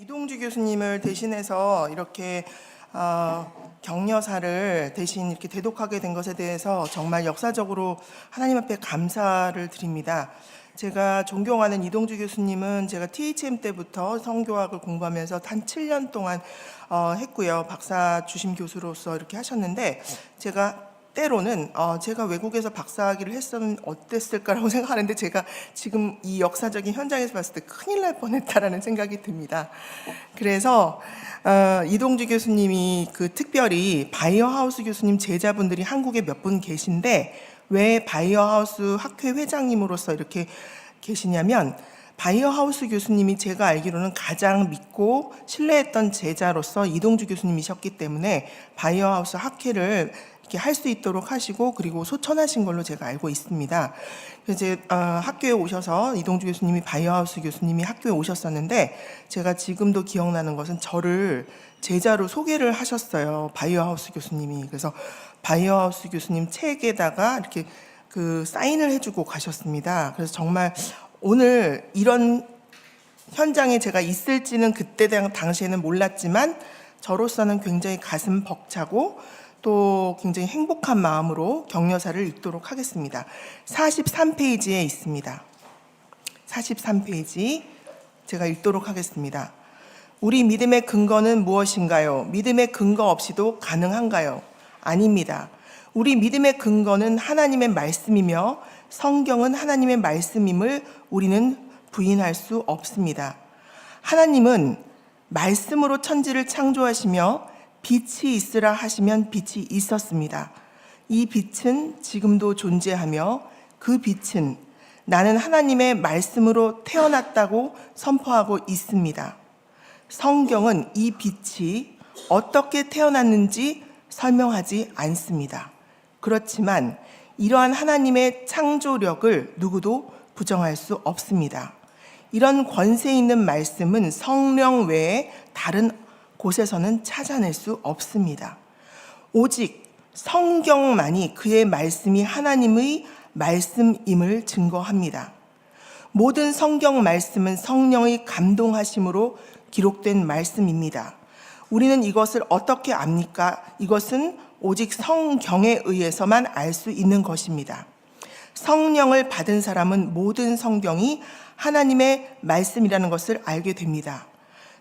이동주 교수님을 대신해서 이렇게 격려사를 대신 이렇게 대독하게 된 것에 대해서 정말 역사적으로 하나님 앞에 감사를 드립니다. 제가 존경하는 이동주 교수님은 제가 THM 때부터 성교학을 공부하면서 한 7년 동안 했고요. 박사 주심 교수로서 이렇게 하셨는데, 제가 때로는 제가 외국에서 박사학위를 했으면 어땠을까라고 생각하는데, 제가 지금 이 역사적인 현장에서 봤을 때 큰일 날 뻔했다라는 생각이 듭니다. 그래서 이동주 교수님이 특별히 바이오하우스 교수님 제자분들이 한국에 몇 분 계신데, 왜 바이오하우스 학회 회장님으로서 이렇게 계시냐면, 바이오하우스 교수님이 제가 알기로는 가장 믿고 신뢰했던 제자로서 이동주 교수님이셨기 때문에 바이오하우스 학회를 이렇게 할 수 있도록 하시고, 그리고 소천하신 걸로 제가 알고 있습니다. 그래서 학교에 오셔서 이동주 교수님이 바이오하우스 교수님이 학교에 오셨었는데, 제가 지금도 기억나는 것은 저를 제자로 소개를 하셨어요, 바이오하우스 교수님이. 그래서 바이오하우스 교수님 책에다가 이렇게 사인을 해주고 가셨습니다. 그래서 정말 오늘 이런 현장에 제가 있을지는 그때 당시에는 몰랐지만, 저로서는 굉장히 가슴 벅차고 또 굉장히 행복한 마음으로 격려사를 읽도록 하겠습니다. 43페이지에 있습니다. 43페이지 제가 읽도록 하겠습니다. 우리 믿음의 근거는 무엇인가요? 믿음의 근거 없이도 가능한가요? 아닙니다. 우리 믿음의 근거는 하나님의 말씀이며 성경은 하나님의 말씀임을 우리는 부인할 수 없습니다. 하나님은 말씀으로 천지를 창조하시며 빛이 있으라 하시면 빛이 있었습니다. 이 빛은 지금도 존재하며 그 빛은 나는 하나님의 말씀으로 태어났다고 선포하고 있습니다. 성경은 이 빛이 어떻게 태어났는지 설명하지 않습니다. 그렇지만 이러한 하나님의 창조력을 누구도 부정할 수 없습니다. 이런 권세 있는 말씀은 성령 외에 다른 곳에서는 찾아낼 수 없습니다. 오직 성경만이 그의 말씀이 하나님의 말씀임을 증거합니다. 모든 성경 말씀은 성령의 감동하심으로 기록된 말씀입니다. 우리는 이것을 어떻게 압니까? 이것은 오직 성경에 의해서만 알 수 있는 것입니다. 성령을 받은 사람은 모든 성경이 하나님의 말씀이라는 것을 알게 됩니다.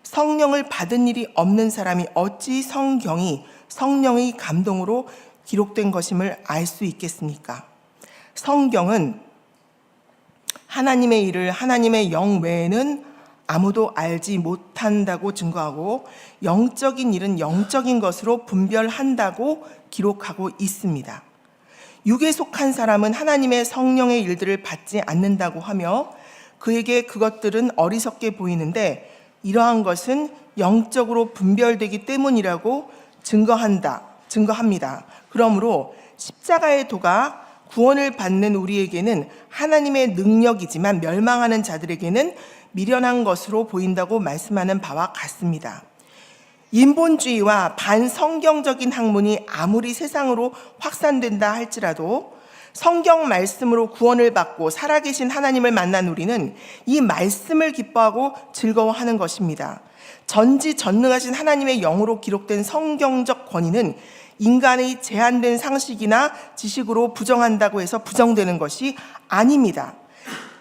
성령을 받은 일이 없는 사람이 어찌 성경이 성령의 감동으로 기록된 것임을 알 수 있겠습니까? 성경은 하나님의 일을 하나님의 영 외에는 아무도 알지 못한다고 증거하고, 영적인 일은 영적인 것으로 분별한다고 기록하고 있습니다. 육에 속한 사람은 하나님의 성령의 일들을 받지 않는다고 하며, 그에게 그것들은 어리석게 보이는데 이러한 것은 영적으로 분별되기 때문이라고 증거합니다. 그러므로 십자가의 도가 구원을 받는 우리에게는 하나님의 능력이지만 멸망하는 자들에게는 미련한 것으로 보인다고 말씀하는 바와 같습니다. 인본주의와 반성경적인 학문이 아무리 세상으로 확산된다 할지라도 성경 말씀으로 구원을 받고 살아계신 하나님을 만난 우리는 이 말씀을 기뻐하고 즐거워하는 것입니다. 전지전능하신 하나님의 영으로 기록된 성경적 권위는 인간의 제한된 상식이나 지식으로 부정한다고 해서 부정되는 것이 아닙니다.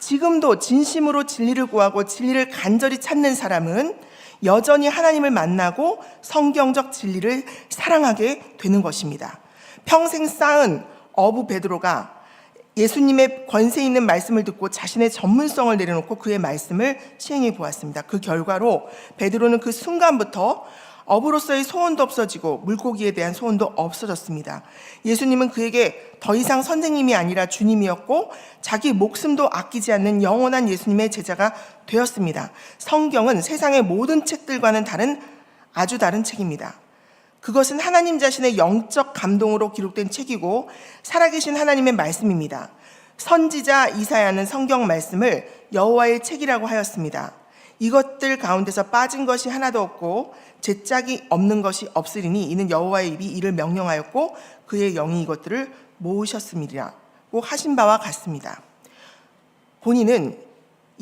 지금도 진심으로 진리를 구하고 진리를 간절히 찾는 사람은 여전히 하나님을 만나고 성경적 진리를 사랑하게 되는 것입니다. 평생 쌓은 어부 베드로가 예수님의 권세 있는 말씀을 듣고 자신의 전문성을 내려놓고 그의 말씀을 시행해 보았습니다. 그 결과로 베드로는 그 순간부터 어부로서의 소원도 없어지고 물고기에 대한 소원도 없어졌습니다. 예수님은 그에게 더 이상 선생님이 아니라 주님이었고, 자기 목숨도 아끼지 않는 영원한 예수님의 제자가 되었습니다. 성경은 세상의 모든 책들과는 아주 다른 책입니다. 그것은 하나님 자신의 영적 감동으로 기록된 책이고 살아계신 하나님의 말씀입니다. 선지자 이사야는 성경 말씀을 여호와의 책이라고 하였습니다. 이것들 가운데서 빠진 것이 하나도 없고 제짝이 없는 것이 없으리니 이는 여호와의 입이 이를 명령하였고 그의 영이 이것들을 모으셨음이라고 하신 바와 같습니다. 본인은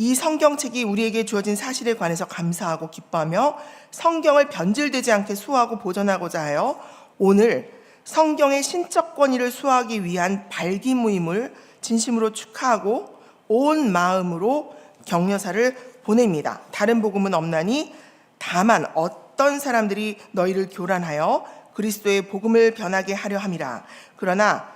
이 성경책이 우리에게 주어진 사실에 관해서 감사하고 기뻐하며 성경을 변질되지 않게 수호하고 보존하고자 하여 오늘 성경의 신적 권위를 수호하기 위한 발기무임을 진심으로 축하하고 온 마음으로 격려사를 보냅니다. 다른 복음은 없나니 다만 어떤 사람들이 너희를 교란하여 그리스도의 복음을 변하게 하려 함이라. 그러나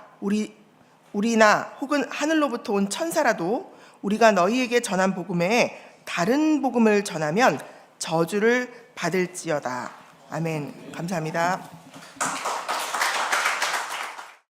우리나 혹은 하늘로부터 온 천사라도 우리가 너희에게 전한 복음에 다른 복음을 전하면 저주를 받을지어다. 아멘. 감사합니다.